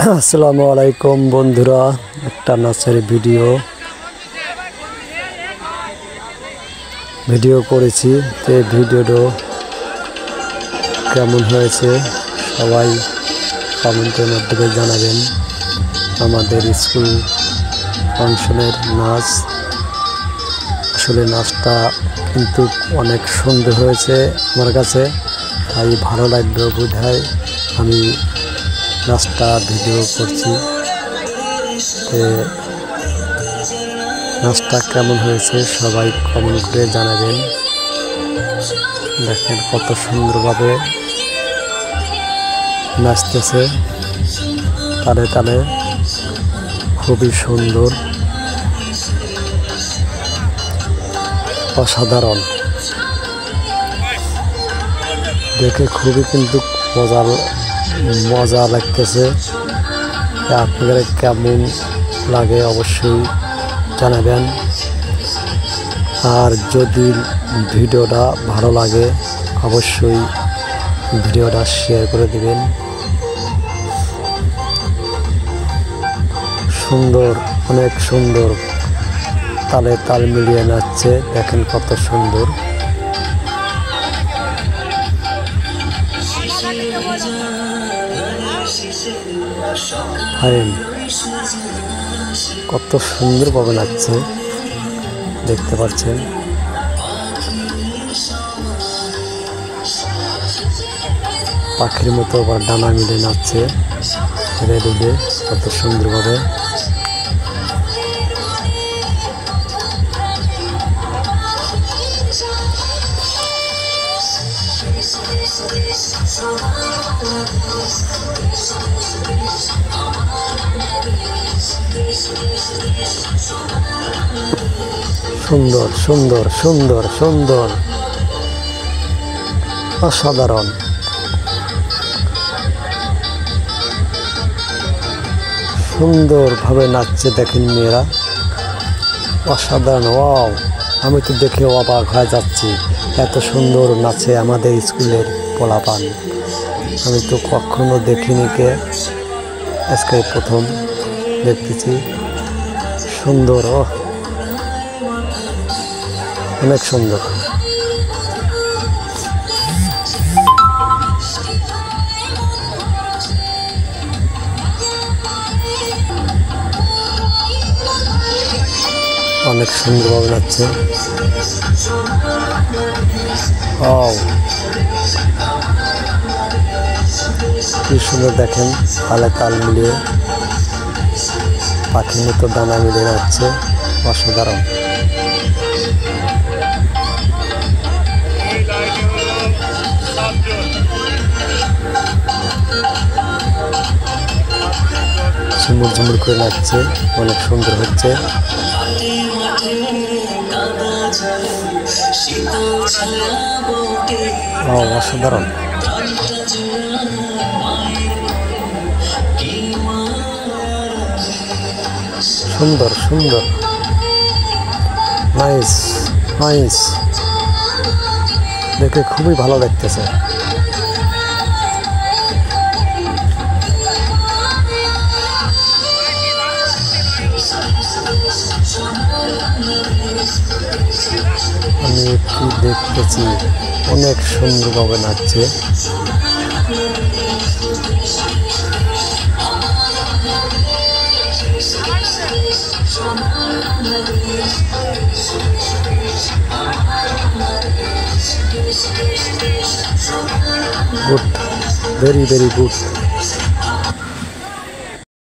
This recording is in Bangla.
আসসালামু আলাইকুম বন্ধুরা, একটা নাচের ভিডিও করেছি। তো ভিডিওটা কেমন হয়েছে সবাই কমেন্টের মাধ্যমে জানাবেন। আমাদের স্কুল ফাংশনের নাচ, আসলে নাচটা কিন্তু অনেক সুন্দর হয়েছে আমার কাছে, তাই ভালো লাগলো বোধহয় আমি নাচটা ভিডিও করছি। নাচটা কেমন হয়েছে সবাই কমেন্ট করে জানাবেন। দেখেন কত সুন্দরভাবে নাচতেছে, তালে তালে, খুবই সুন্দর, অসাধারণ। দেখে খুবই কিন্তু মজা লাগতেছে। আপনাদের কেমন লাগে অবশ্যই জানাবেন। আর যদি ভিডিওটা ভালো লাগে অবশ্যই ভিডিওটা শেয়ার করে দিবেন। সুন্দর, অনেক সুন্দর, তালে তাল মিলিয়ে নাচছে। দেখেন কত সুন্দর। কত সুন্দরভাবে নাচছে, দেখতে পাচ্ছেন। পাখির মতো আবার ডানা মিলে নাচছে, রেডুবে কত সুন্দরভাবে। সুন্দর সুন্দর সুন্দর সুন্দর, অসাধারণ। সুন্দরভাবে নাচছে দেখেন মেয়েরা, অসাধারণ। ওয়াও, আমি তো দেখে অবাক হয়ে যাচ্ছি, এত সুন্দর নাচে আমাদের স্কুলের পোলাপান। আমি তো কখনো দেখিনি, আজকে প্রথম দেখতেছি। সুন্দর, অনেক সুন্দর। অনেক সুন্দরভাবে নাচছে। কি সুন্দর দেখেন, তালে তাল মিলিয়ে পাখির মতো ডানা মিলিয়ে নাচছে, অসাধারণ। ঝুমুর ঝুমুর করে নাচছে, অনেক সুন্দর হচ্ছে। অসাধারণ, সুন্দর সুন্দর, নাইস নাইস, দেখে খুবই ভালো লাগতেছে। আমি একটু দেখতেছি, অনেক সুন্দরভাবে নাচছে। Good, very very good.